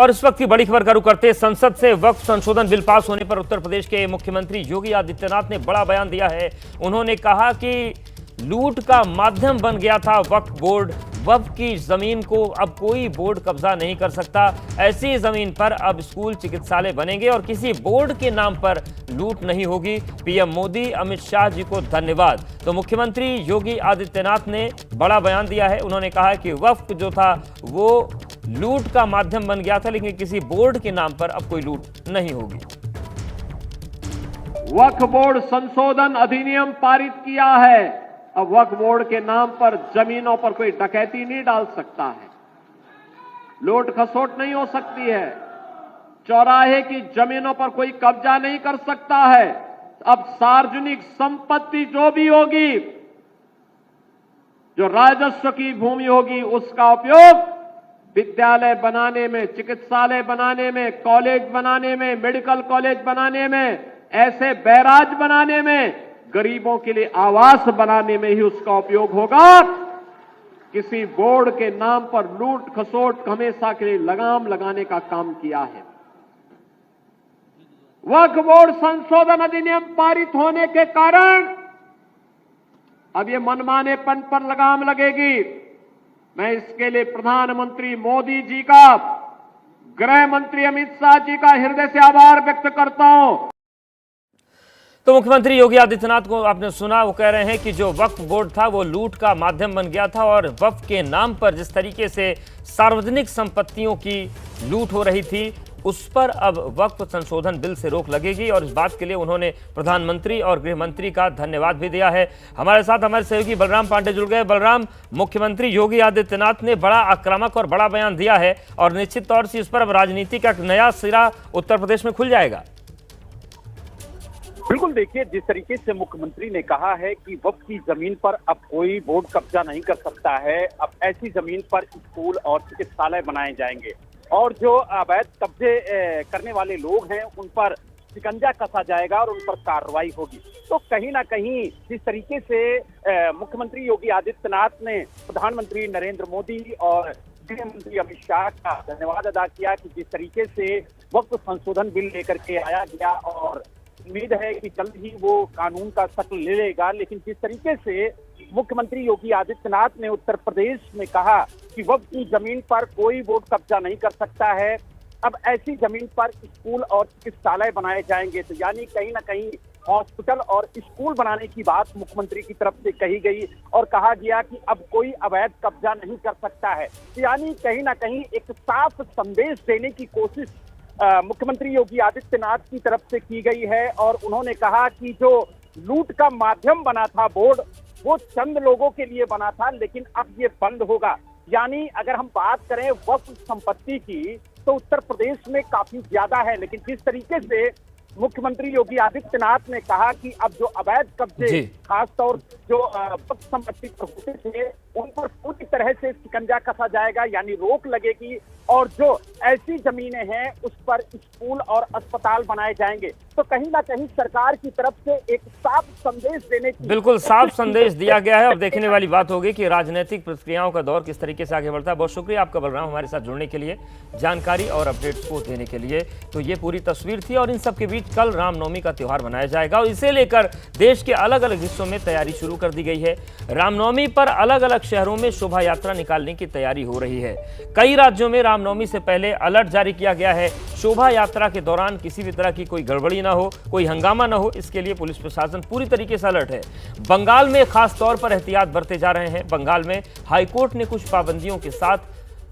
और इस वक्त की बड़ी खबर का रुख करते संसद से वक्फ संशोधन बिल पास होने पर उत्तर प्रदेश के मुख्यमंत्री योगी आदित्यनाथ ने बड़ा बयान दिया है। उन्होंने कहा कि लूट का माध्यम बन गया था वक्फ बोर्ड। वक्फ की जमीन को अब कोई बोर्ड कब्जा नहीं कर सकता। ऐसी जमीन पर अब स्कूल चिकित्सालय बनेंगे और किसी बोर्ड के नाम पर लूट नहीं होगी। पीएम मोदी अमित शाह जी को धन्यवाद। तो मुख्यमंत्री योगी आदित्यनाथ ने बड़ा बयान दिया है। उन्होंने कहा कि वक्फ जो था वो लूट का माध्यम बन गया था, लेकिन किसी बोर्ड के नाम पर अब कोई लूट नहीं होगी। वक्फ बोर्ड संशोधन अधिनियम पारित किया है। अब वक्फ बोर्ड के नाम पर जमीनों पर कोई डकैती नहीं डाल सकता है, लूट खसोट नहीं हो सकती है, चौराहे की जमीनों पर कोई कब्जा नहीं कर सकता है। अब सार्वजनिक संपत्ति जो भी होगी, जो राजस्व की भूमि होगी, उसका उपयोग विद्यालय बनाने में, चिकित्सालय बनाने में, कॉलेज बनाने में, मेडिकल कॉलेज बनाने में, ऐसे बैराज बनाने में, गरीबों के लिए आवास बनाने में ही उसका उपयोग होगा। किसी बोर्ड के नाम पर लूट खसोट हमेशा के लिए लगाम लगाने का काम किया है। वक्फ बोर्ड संशोधन अधिनियम पारित होने के कारण अब ये मनमानेपन पर लगाम लगेगी। मैं इसके लिए प्रधानमंत्री मोदी जी का, गृह मंत्री अमित शाह जी का हृदय से आभार व्यक्त करता हूं। तो मुख्यमंत्री योगी आदित्यनाथ को आपने सुना, वो कह रहे हैं कि जो वक्फ बोर्ड था वो लूट का माध्यम बन गया था और वक्फ के नाम पर जिस तरीके से सार्वजनिक संपत्तियों की लूट हो रही थी, उस पर अब वक्फ संशोधन बिल से रोक लगेगी। और इस बात के लिए उन्होंने प्रधानमंत्री और गृह मंत्री का धन्यवाद भी दिया है। हमारे साथ हमारे सहयोगी बलराम पांडे जुड़ गए। बलराम, मुख्यमंत्री योगी आदित्यनाथ ने बड़ा आक्रामक और बड़ा बयान दिया है और निश्चित तौर से इस पर अब राजनीति का नया सिरा उत्तर प्रदेश में खुल जाएगा। बिल्कुल, देखिए, जिस तरीके से मुख्यमंत्री ने कहा है कि वक्फ की जमीन पर अब कोई बोर्ड कब्जा नहीं कर सकता है, अब ऐसी जमीन पर स्कूल और चिकित्सालय बनाए जाएंगे और जो अवैध कब्जे करने वाले लोग हैं उन पर शिकंजा कसा जाएगा और उन पर कार्रवाई होगी। तो कहीं ना कहीं जिस तरीके से मुख्यमंत्री योगी आदित्यनाथ ने प्रधानमंत्री नरेंद्र मोदी और गृह मंत्री अमित शाह का धन्यवाद अदा किया कि जिस तरीके से वक्फ संशोधन बिल लेकर के आया गया, और उम्मीद है कि जल्द ही वो कानून का शक्ल ले लेगा। लेकिन जिस तरीके से मुख्यमंत्री योगी आदित्यनाथ ने उत्तर प्रदेश में कहा कि वक्फ की जमीन पर कोई बोर्ड कब्जा नहीं कर सकता है, अब ऐसी जमीन पर स्कूल और चिकित्सालय बनाए जाएंगे, तो यानी कहीं ना कहीं हॉस्पिटल और स्कूल बनाने की बात मुख्यमंत्री की तरफ से कही गई और कहा गया कि अब कोई अवैध कब्जा नहीं कर सकता है। तो यानी कहीं ना कहीं एक साफ संदेश देने की कोशिश मुख्यमंत्री योगी आदित्यनाथ की तरफ से की गई है। और उन्होंने कहा कि जो लूट का माध्यम बना था बोर्ड, वो चंद लोगों के लिए बना था, लेकिन अब ये बंद होगा। यानी अगर हम बात करें वक्फ संपत्ति की तो उत्तर प्रदेश में काफी ज्यादा है, लेकिन जिस तरीके से मुख्यमंत्री योगी आदित्यनाथ ने कहा कि अब जो अवैध कब्जे खासतौर जो वक्फ संपत्ति पर होते थे उन पर पूरी तरह से शिकंजा कसा जाएगा, यानी रोक लगेगी, और जो ऐसी जमीनें हैं उस पर स्कूल और अस्पताल बनाए जाएंगे। तो कहीं ना कहीं सरकार की तरफ से एक साफ संदेश देने की, बिल्कुल साफ संदेश दिया गया है। अब देखने वाली बात होगी कि राजनीतिक प्रक्रियाओं का दौर किस तरीके से आगे बढ़ता है। बहुत शुक्रिया आपका बलराम, हमारे साथ जुड़ने के लिए, जानकारी और अपडेट्स को देने के लिए। तो ये पूरी तस्वीर थी और इन सब के बीच कल रामनवमी का त्यौहार मनाया जाएगा और इसे लेकर देश के अलग अलग हिस्सों में तैयारी शुरू कर दी गई है। रामनवमी पर अलग अलग शहरों में शोभा यात्रा निकालने की तैयारी हो रही है। कई राज्यों में रामनवमी से पहले अलर्ट जारी किया गया है। शोभा यात्रा के दौरान किसी भी तरह की कोई गड़बड़ी ना हो, कोई हंगामा ना हो, इसके लिए पुलिस प्रशासन पूरी तरीके से अलर्ट है। बंगाल में खास तौर पर एहतियात बरते जा रहे हैं। बंगाल में हाईकोर्ट ने कुछ पाबंदियों के साथ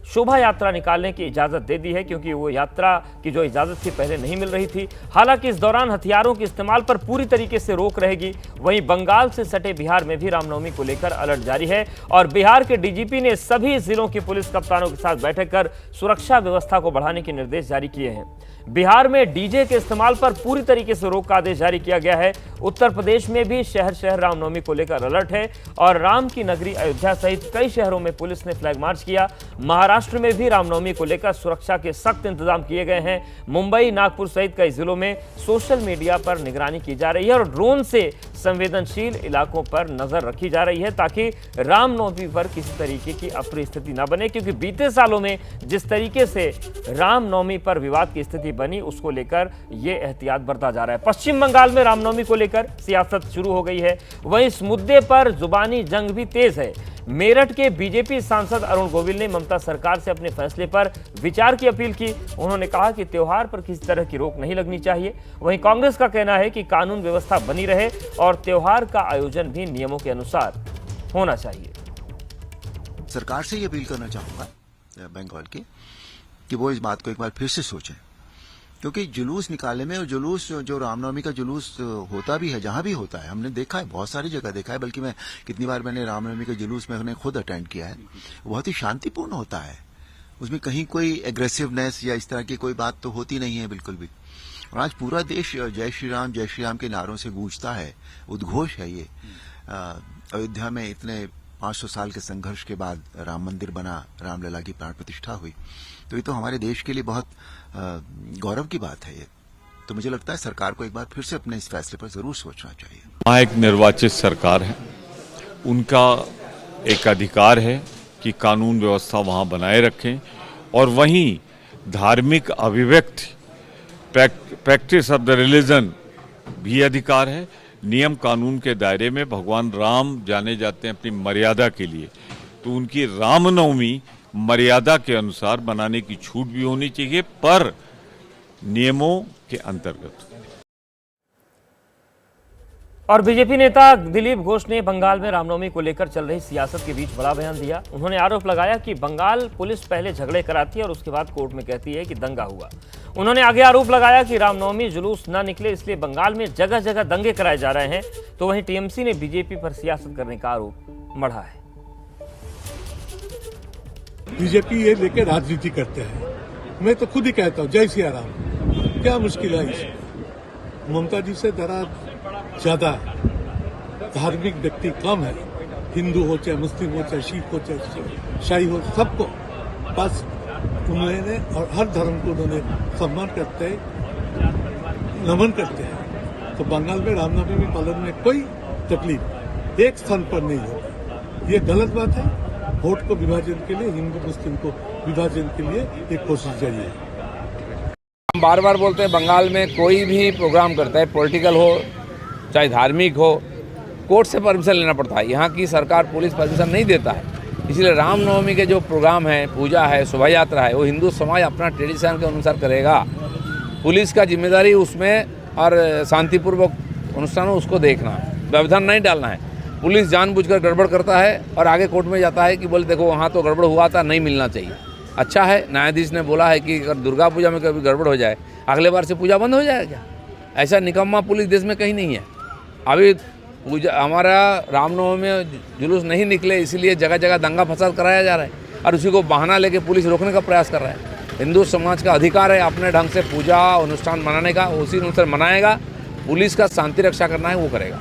शोभा यात्रा निकालने की इजाजत दे दी है, क्योंकि वो यात्रा की जो इजाजत थी पहले नहीं मिल रही थी। हालांकि इस दौरान हथियारों के इस्तेमाल पर पूरी तरीके से रोक रहेगी। वहीं बंगाल से सटे बिहार में भी रामनवमी को लेकर अलर्ट जारी है और बिहार के डीजीपी ने सभी जिलों के पुलिस कप्तानों के साथ बैठक कर सुरक्षा व्यवस्था को बढ़ाने के निर्देश जारी किए हैं। बिहार में डीजे के इस्तेमाल पर पूरी तरीके से रोक का आदेश जारी किया गया है। उत्तर प्रदेश में भी शहर शहर रामनवमी को लेकर अलर्ट है और राम की नगरी अयोध्या सहित कई शहरों में पुलिस ने फ्लैग मार्च किया। महाराष्ट्र महाराष्ट्र में भी रामनवमी को लेकर सुरक्षा के सख्त इंतजाम किए गए हैं। मुंबई, नागपुर सहित कई जिलों में सोशल मीडिया पर निगरानी की जा रही है और ड्रोन से संवेदनशील इलाकों पर नजर रखी जा रही है ताकि रामनवमी पर किसी तरीके की अप्रिय स्थिति न बने, क्योंकि बीते सालों में जिस तरीके से रामनवमी पर विवाद की स्थिति बनी उसको लेकर यह एहतियात बरता जा रहा है। पश्चिम बंगाल में रामनवमी को लेकर सियासत शुरू हो गई है, वहीं इस मुद्दे पर जुबानी जंग भी तेज है। मेरठ के बीजेपी सांसद अरुण गोविल ने ममता सरकार से अपने फैसले पर विचार की अपील की। उन्होंने कहा कि त्योहार पर किसी तरह की रोक नहीं लगनी चाहिए। वहीं कांग्रेस का कहना है कि कानून व्यवस्था बनी रहे और त्योहार का आयोजन भी नियमों के अनुसार होना चाहिए। सरकार से ये अपील करना चाहूंगा बंगाल की कि वो इस बात को एक बार फिर से सोचें, क्योंकि जुलूस निकालने में, और जुलूस जो रामनवमी का जुलूस होता भी है, जहां भी होता है, हमने देखा है, बहुत सारी जगह देखा है, बल्कि मैं कितनी बार मैंने रामनवमी के जुलूस में खुद अटेंड किया है, बहुत ही शांतिपूर्ण होता है। उसमें कहीं कोई एग्रेसिवनेस या इस तरह की कोई बात तो होती नहीं है बिल्कुल भी। और आज पूरा देश जय श्री राम के नारों से गूंजता है, उद्घोष है ये। अयोध्या में इतने 500 साल के संघर्ष के बाद राम मंदिर बना, रामलला की प्राण प्रतिष्ठा हुई, तो ये तो हमारे देश के लिए बहुत गौरव की बात है ये। तो मुझे लगता है सरकार को एक बार फिर से अपने इस फैसले पर जरूर सोचना चाहिए। वहाँ एक निर्वाचित सरकार है, उनका एक अधिकार है कि कानून व्यवस्था वहाँ बनाए रखें, और वहीं धार्मिक अभिव्यक्ति, प्रैक्टिस ऑफ द रिलीजन भी अधिकार है। नियम कानून के दायरे में भगवान राम जाने जाते हैं अपनी मर्यादा के लिए, तो उनकी रामनवमी मर्यादा के अनुसार बनाने की छूट भी होनी चाहिए, पर नियमों के अंतर्गत। और बीजेपी नेता दिलीप घोष ने बंगाल में रामनवमी को लेकर चल रही सियासत के बीच बड़ा बयान दिया। उन्होंने आरोप लगाया कि बंगाल पुलिस पहले झगड़े कराती है और उसके बाद कोर्ट में कहती है कि दंगा हुआ। उन्होंने आगे आरोप लगाया कि रामनवमी जुलूस न निकले इसलिए बंगाल में जगह जगह दंगे कराए जा रहे हैं। तो वहीं टीएमसी ने बीजेपी पर सियासत करने का आरोप मढ़ा है। बीजेपी ये लेके राजनीति करते हैं। मैं तो खुद ही कहता हूँ जय सिया राम, क्या मुश्किल है इसमें। ममता जी से जरा ज्यादा धार्मिक व्यक्ति कम है, हिंदू हो चाहे मुस्लिम हो चाहे सिख हो चाहे शाही हो, सबको बस उन्होंने और हर धर्म को उन्होंने सम्मान करते हैं, नमन करते हैं। तो बंगाल में रामनवमी पालन में कोई तकलीफ एक स्थान पर नहीं होगी, ये गलत बात है। वोट को विभाजन के लिए, हिंदू मुस्लिम को विभाजन के लिए एक कोशिश जारी है। हम बार बार बोलते हैं बंगाल में कोई भी प्रोग्राम करता है, पॉलिटिकल हो चाहे धार्मिक हो, कोर्ट से परमिशन लेना पड़ता है। यहाँ की सरकार पुलिस परमिशन नहीं देता है, इसलिए रामनवमी के जो प्रोग्राम है, पूजा है, शोभा यात्रा है, वो हिंदू समाज अपना ट्रेडिशन के अनुसार करेगा। पुलिस का जिम्मेदारी उसमें और शांतिपूर्वक अनुष्ठान उसको देखना, व्यवधान नहीं डालना है। पुलिस जानबूझकर गड़बड़ करता है और आगे कोर्ट में जाता है कि बोले देखो वहाँ तो गड़बड़ हुआ था, नहीं मिलना चाहिए। अच्छा है, न्यायाधीश ने बोला है कि अगर दुर्गा पूजा में कभी गड़बड़ हो जाए, अगले बार से पूजा बंद हो जाएगा। ऐसा निकम्मा पुलिस देश में कहीं नहीं है। अभी पूजा हमारा रामनवमी में जुलूस नहीं निकले इसलिए जगह जगह दंगा फसाद कराया जा रहा है और उसी को बहाना लेके पुलिस रोकने का प्रयास कर रहा है। हिंदू समाज का अधिकार है अपने ढंग से पूजा अनुष्ठान मनाने का, उसी अनुसार मनाएगा। पुलिस का शांति रक्षा करना है वो करेगा।